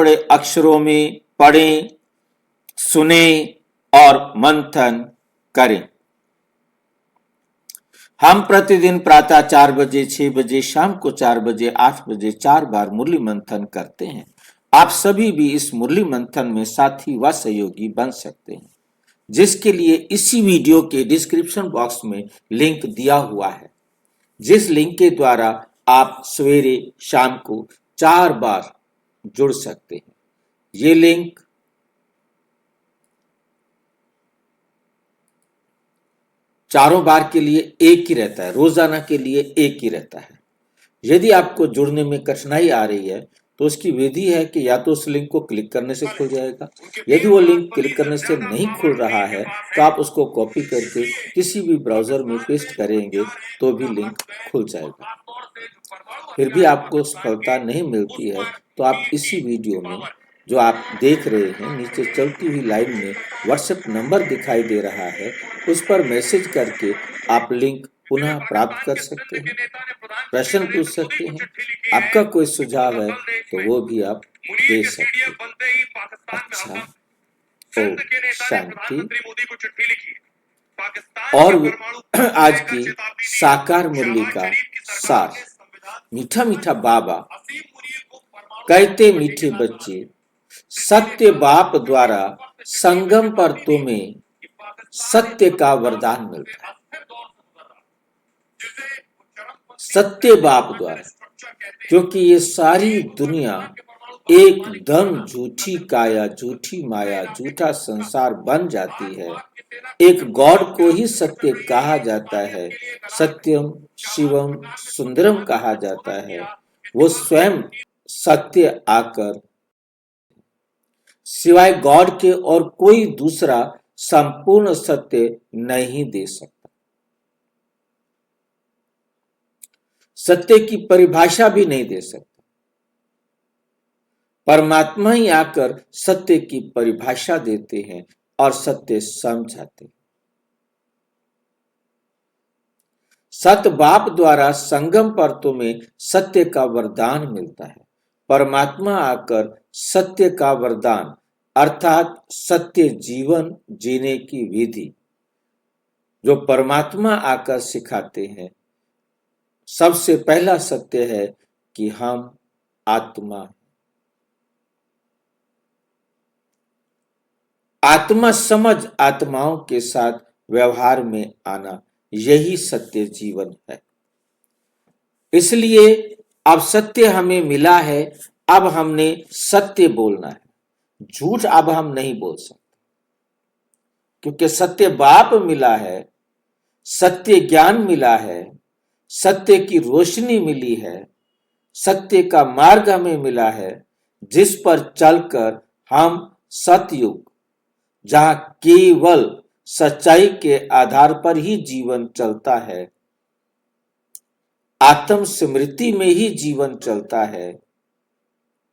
बड़े अक्षरों में पढ़ें, सुने और मंथन करें। हम प्रतिदिन प्रातः 4 बजे, 6 बजे, शाम को 4 बजे, 8 बजे 4 बार मुरली मंथन करते हैं। आप सभी भी इस मुरली मंथन में साथी व सहयोगी बन सकते हैं, जिसके लिए इसी वीडियो के डिस्क्रिप्शन बॉक्स में लिंक दिया हुआ है, जिस लिंक के द्वारा आप सवेरे शाम को 4 बार जुड़ सकते हैं। ये लिंक चारों बार के लिए एक ही रहता है, रोजाना के लिए एक ही रहता है। यदि आपको जुड़ने में कठिनाई आ रही है तो उसकी विधि है कि या तो उस लिंक को क्लिक करने से खुल जाएगा, यदि वो लिंक क्लिक करने से नहीं खुल रहा है तो आप उसको कॉपी करके किसी भी ब्राउजर में पेस्ट करेंगे तो भी लिंक खुल जाएगा। फिर भी आपको सफलता नहीं मिलती है तो आप इसी वीडियो में जो आप देख रहे हैं, नीचे चलती हुई लाइन में व्हाट्सएप नंबर दिखाई दे रहा है, उस पर मैसेज करके आप लिंक पुनः प्राप्त कर सकते हैं, प्रश्न पूछ सकते हैं, आपका कोई सुझाव है तो वो भी आप दे सकते हैं। अच्छा, ओ शांति। और आज की साकार मुरली का सार। मीठा मीठा बाबा कहते मीठे बच्चे, सत्य बाप द्वारा संगम पर तुम्हें सत्य का वरदान मिलता है। सत्य बाप द्वारा, क्योंकि ये सारी दुनिया एकदम झूठी काया, झूठी माया, झूठा संसार बन जाती है। एक गॉड को ही सत्य कहा जाता है, सत्यम शिवम सुंदरम कहा जाता है। वो स्वयं सत्य आकर सिवाय गॉड के और कोई दूसरा संपूर्ण सत्य नहीं दे सकता। सत्य की परिभाषा भी नहीं दे सकता। परमात्मा ही आकर सत्य की परिभाषा देते हैं और सत्य समझाते हैं। सत बाप द्वारा संगम पर तुम्हें सत्य का वरदान मिलता है। परमात्मा आकर सत्य का वरदान अर्थात सत्य जीवन जीने की विधि जो परमात्मा आकर सिखाते हैं। सबसे पहला सत्य है कि हम आत्मा, आत्मा समझ आत्माओं के साथ व्यवहार में आना, यही सत्य जीवन है। इसलिए अब सत्य हमें मिला है, अब हमने सत्य बोलना है, झूठ अब हम नहीं बोल सकते, क्योंकि सत्य बाप मिला है, सत्य ज्ञान मिला है, सत्य की रोशनी मिली है, सत्य का मार्ग हमें मिला है, जिस पर चलकर हम सतयुग, जहां केवल सच्चाई के आधार पर ही जीवन चलता है, आत्म स्मृति में ही जीवन चलता है,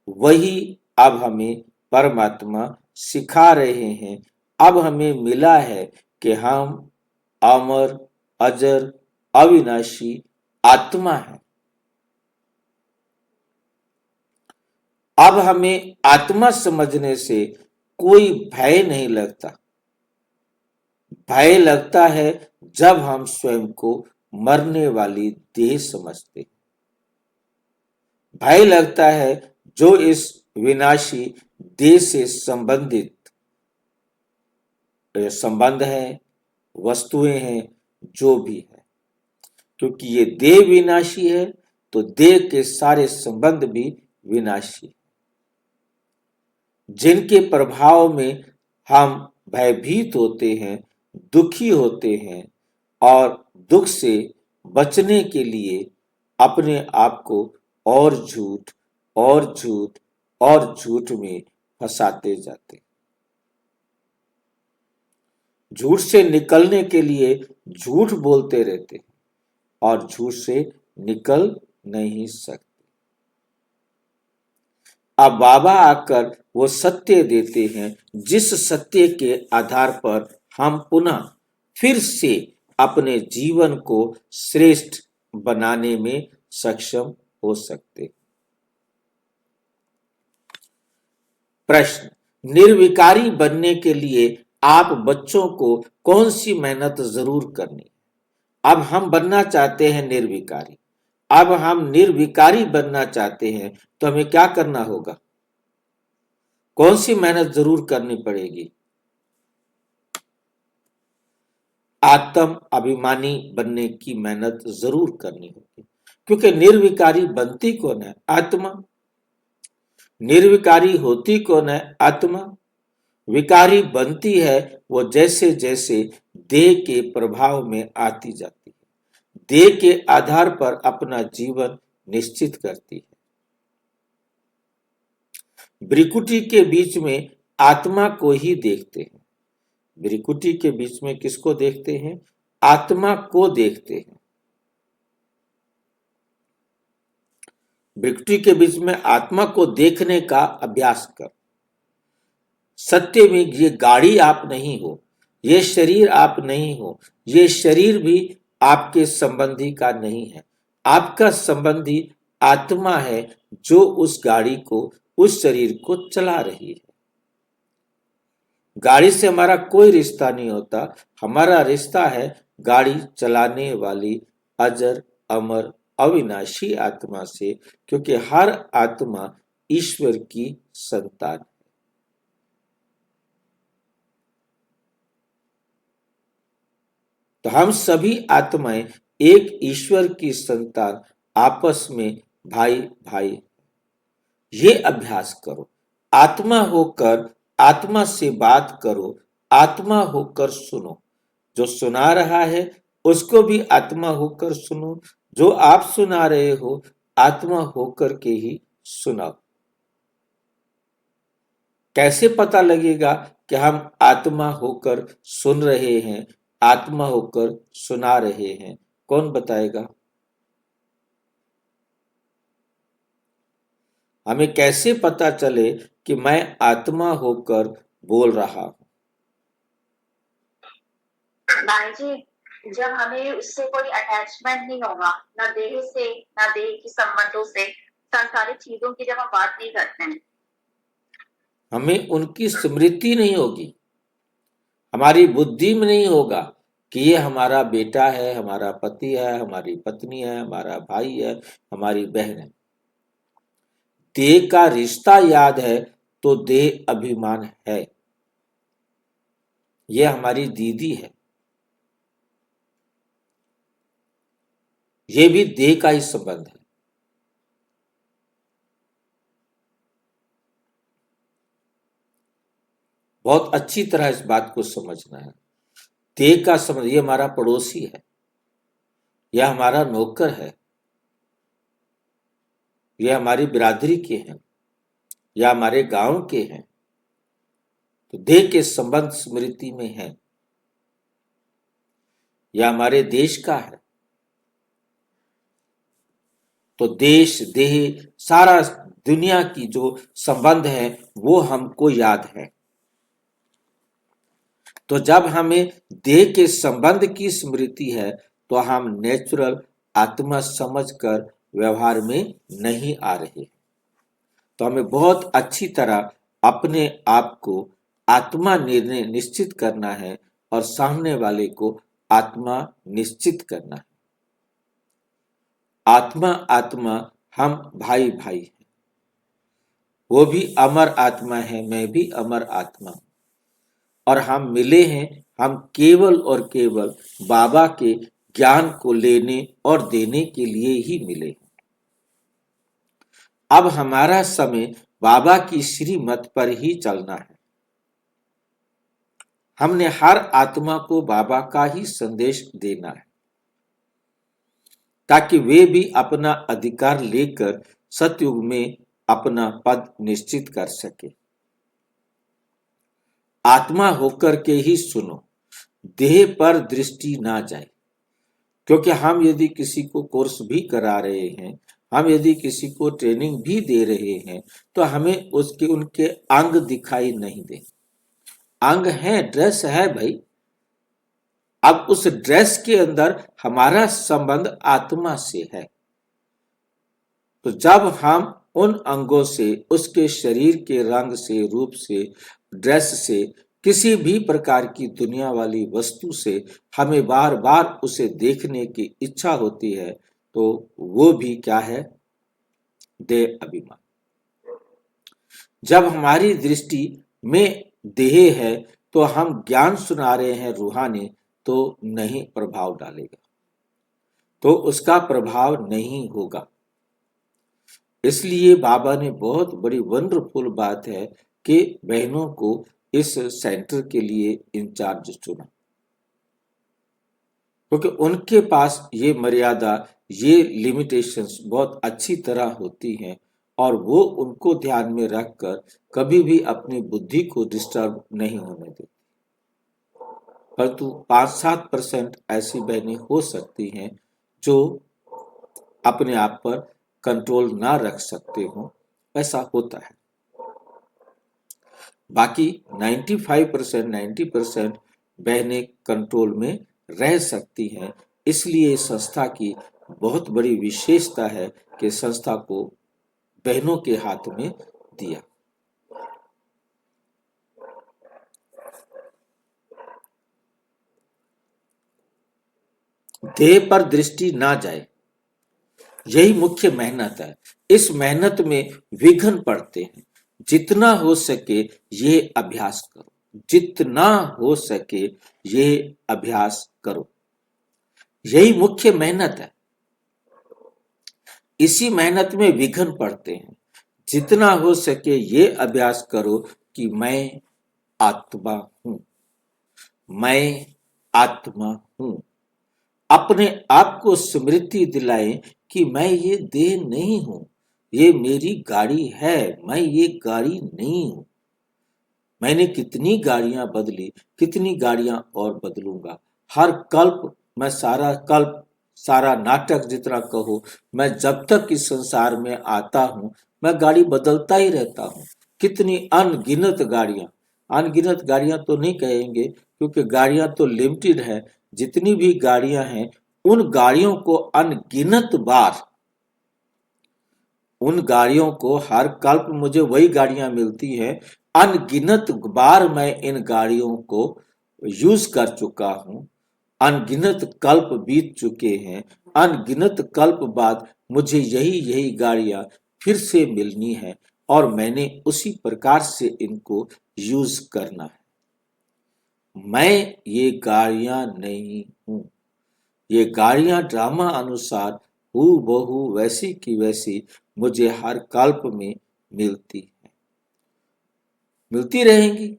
वही अब हमें परमात्मा सिखा रहे हैं। अब हमें मिला है कि हम अमर, अजर, अविनाशी आत्मा है। अब हमें आत्मा समझने से कोई भय नहीं लगता। भय लगता है जब हम स्वयं को मरने वाली देह समझते। भय लगता है जो इस विनाशी देह से संबंधित संबंध है, वस्तुएं हैं, जो भी है, क्योंकि ये देह विनाशी है तो देह के सारे संबंध भी विनाशी। जिनके प्रभाव में हम भयभीत होते हैं, दुखी होते हैं और दुख से बचने के लिए अपने आप को और झूठ और झूठ और झूठ में फंसाते जाते। झूठ से निकलने के लिए झूठ बोलते रहते और झूठ से निकल नहीं सकते। अब बाबा आकर वो सत्य देते हैं, जिस सत्य के आधार पर हम पुनः फिर से अपने जीवन को श्रेष्ठ बनाने में सक्षम हो सकते। प्रश्न, निर्विकारी बनने के लिए आप बच्चों को कौन सी मेहनत जरूर करनी? अब हम बनना चाहते हैं निर्विकारी। अब हम निर्विकारी बनना चाहते हैं तो हमें क्या करना होगा? कौन सी मेहनत जरूर करनी पड़ेगी? आत्म अभिमानी बनने की मेहनत जरूर करनी होगी, क्योंकि निर्विकारी बनती कौन है? आत्मा। निर्विकारी होती कौन है? आत्मा। विकारी बनती है वो जैसे जैसे देह के प्रभाव में आती जाती है, देह के आधार पर अपना जीवन निश्चित करती है। भ्रिकुटी के बीच में आत्मा को ही देखते हैं। भ्रिकुटी के बीच में किसको देखते हैं? आत्मा को देखते हैं। भ्रिकुटी के बीच में आत्मा को देखने का अभ्यास कर। सत्य में ये गाड़ी आप नहीं हो, ये शरीर आप नहीं हो, ये शरीर भी आपके संबंधी का नहीं है। आपका संबंधी आत्मा है जो उस गाड़ी को, उस शरीर को चला रही है। गाड़ी से हमारा कोई रिश्ता नहीं होता, हमारा रिश्ता है गाड़ी चलाने वाली अजर अमर अविनाशी आत्मा से, क्योंकि हर आत्मा ईश्वर की संतान है। तो हम सभी आत्माएं एक ईश्वर की संतान, आपस में भाई भाई। ये अभ्यास करो। आत्मा होकर आत्मा से बात करो, आत्मा होकर सुनो। जो सुना रहा है उसको भी आत्मा होकर सुनो, जो आप सुना रहे हो आत्मा होकर के ही सुनाओ। कैसे पता लगेगा कि हम आत्मा होकर सुन रहे हैं, आत्मा होकर सुना रहे हैं? कौन बताएगा? हमें कैसे पता चले कि मैं आत्मा होकर बोल रहा हूं? भाई जी, जब हमें उससे कोई अटैचमेंट नहीं होगा, ना देह से, ना देह की संबंधों से, सांसारिक चीजों की जब हम बात नहीं करते हैं, हमें उनकी स्मृति नहीं होगी, हमारी बुद्धि में नहीं होगा कि ये हमारा बेटा है, हमारा पति है, हमारी पत्नी है, हमारा भाई है, हमारी बहन है। देह का रिश्ता याद है तो देह अभिमान है। ये हमारी दीदी है, ये भी देह का ही संबंध है। बहुत अच्छी तरह इस बात को समझना है। देह का संबंध, ये हमारा पड़ोसी है, यह हमारा नौकर है, यह हमारी बिरादरी के हैं, या हमारे गांव के हैं। तो देह के संबंध स्मृति में है, या हमारे देश का है। तो देश, देह, सारा दुनिया की जो संबंध है वो हमको याद है। तो जब हमें देह के संबंध की स्मृति है तो हम नेचुरल आत्मा समझकर व्यवहार में नहीं आ रहे। तो हमें बहुत अच्छी तरह अपने आप को आत्मा निर्णय निश्चित करना है और सामने वाले को आत्मा निश्चित करना है। आत्मा आत्मा, हम भाई भाई हैं। वो भी अमर आत्मा है, मैं भी अमर आत्मा हूं, और हम मिले हैं, हम केवल और केवल बाबा के ज्ञान को लेने और देने के लिए ही मिले। अब हमारा समय बाबा की श्रीमत पर ही चलना है। हमने हर आत्मा को बाबा का ही संदेश देना है, ताकि वे भी अपना अधिकार लेकर सतयुग में अपना पद निश्चित कर सके। आत्मा होकर के ही सुनो, देह पर दृष्टि ना जाए। क्योंकि हम यदि किसी को कोर्स भी करा रहे हैं, हम यदि किसी को ट्रेनिंग भी दे रहे हैं, तो हमें उसके उनके अंग दिखाई नहीं दे। अंग है, ड्रेस है भाई। अब उस ड्रेस के अंदर हमारा संबंध आत्मा से है। तो जब हम उन अंगों से, उसके शरीर के रंग से, रूप से, ड्रेस से, किसी भी प्रकार की दुनिया वाली वस्तु से हमें बार बार उसे देखने की इच्छा होती है, तो वो भी क्या है? देह अभिमान। जब हमारी दृष्टि में देह है तो हम ज्ञान सुना रहे हैं रूहानी, तो नहीं प्रभाव डालेगा, तो उसका प्रभाव नहीं होगा। इसलिए बाबा ने बहुत बड़ी वंडरफुल बात है कि बहनों को इस सेंटर के लिए इंचार्ज चुना, क्योंकि उनके पास ये मर्यादा, ये लिमिटेशंस बहुत अच्छी तरह होती हैं और वो उनको ध्यान में रखकर कभी भी अपनी बुद्धि को डिस्टर्ब नहीं होने देती। परंतु 5-7% ऐसी बहनें हो सकती हैं जो अपने आप पर कंट्रोल ना रख सकते हो, ऐसा होता है। बाकी 95%, 90% बहनें कंट्रोल में रह सकती हैं। इसलिए संस्था की बहुत बड़ी विशेषता है कि संस्था को बहनों के हाथ में दिया। देह पर दृष्टि ना जाए, यही मुख्य मेहनत है। इस मेहनत में विघ्न पड़ते हैं। जितना हो सके ये अभ्यास करो, जितना हो सके ये अभ्यास करो, यही मुख्य मेहनत है। इसी मेहनत में विघ्न पड़ते हैं। जितना हो सके ये अभ्यास करो कि मैं आत्मा हूं, मैं आत्मा हूं। अपने आप को स्मृति दिलाएं कि मैं ये देह नहीं हूं, ये मेरी गाड़ी है, मैं ये गाड़ी नहीं हूं। मैंने कितनी गाड़ियां बदली, कितनी गाड़ियां और बदलूंगा। हर कल्प मैं सारा कल्प, सारा नाटक जितना कहो, मैं जब तक इस संसार में आता हूं मैं गाड़ी बदलता ही रहता हूं। कितनी अनगिनत गाड़ियां, अनगिनत गाड़ियां तो नहीं कहेंगे क्योंकि गाड़ियां तो लिमिटेड है। जितनी भी गाड़ियां हैं उन गाड़ियों को अनगिनत बार, उन गाड़ियों को हर कल्प मुझे वही गाड़ियां मिलती हैं। अनगिनत बार मैं इन गाड़ियों को यूज कर चुका हूं। अनगिनत कल्प बीत चुके हैं। अनगिनत कल्प बाद मुझे यही यही गाड़ियां फिर से मिलनी है और मैंने उसी प्रकार से इनको यूज करना है। मैं ये गाड़ियां नहीं हूं। ये गाड़ियां ड्रामा अनुसार हूबहू वैसी की वैसी मुझे हर कल्प में मिलती है, मिलती रहेंगी।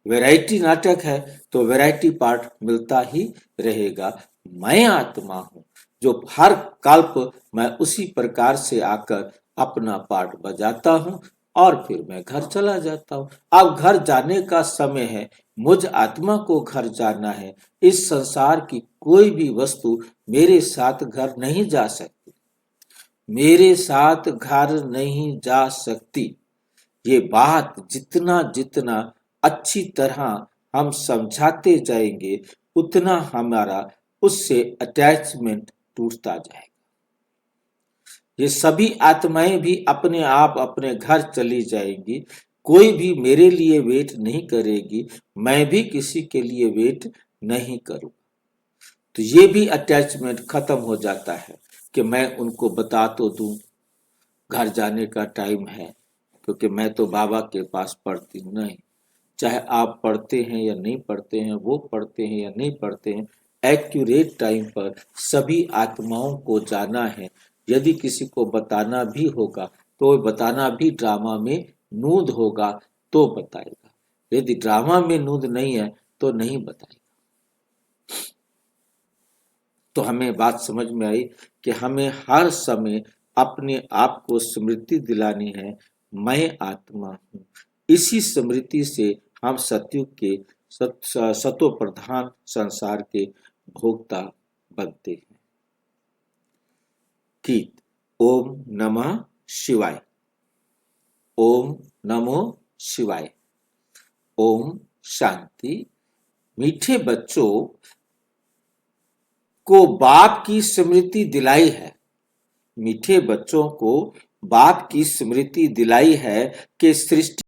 वैरायटी नाटक है तो वैरायटी पार्ट मिलता ही रहेगा। मैं आत्मा हूं जो हर कल्प मैं उसी प्रकार से आकर अपना पार्ट बजाता हूं और फिर मैं घर चला जाता हूं। अब घर जाने का समय है, मुझ आत्मा को घर जाना है। इस संसार की कोई भी वस्तु मेरे साथ घर नहीं जा सकती, मेरे साथ घर नहीं जा सकती। ये बात जितना जितना अच्छी तरह हम समझाते जाएंगे उतना हमारा उससे अटैचमेंट टूटता जाएगा। ये सभी आत्माएं भी अपने आप अपने घर चली जाएंगी। कोई भी मेरे लिए वेट नहीं करेगी, मैं भी किसी के लिए वेट नहीं करूं। तो ये भी अटैचमेंट खत्म हो जाता है कि मैं उनको बता तो दूं घर जाने का टाइम है, क्योंकि मैं तो बाबा के पास पढ़ती हूँ। नहीं, चाहे आप पढ़ते हैं या नहीं पढ़ते हैं, वो पढ़ते हैं या नहीं पढ़ते हैं, एक्यूरेट टाइम पर सभी आत्माओं को जाना है। यदि किसी को बताना भी होगा तो बताना भी ड्रामा में नूद होगा तो बताएगा। यदि ड्रामा में नूद नहीं है तो नहीं बताएगा। तो हमें बात समझ में आई कि हमें हर समय अपने आप को स्मृति दिलानी है, मैं आत्मा हूं। इसी स्मृति से हम सतयुग के सतो प्रधान संसार के भोक्ता बनते हैं। गीत ओम नमः शिवाय, ओम नमो शिवाय, ओम शांति। मीठे बच्चों को बाप की स्मृति दिलाई है, मीठे बच्चों को बाप की स्मृति दिलाई है कि सृष्टि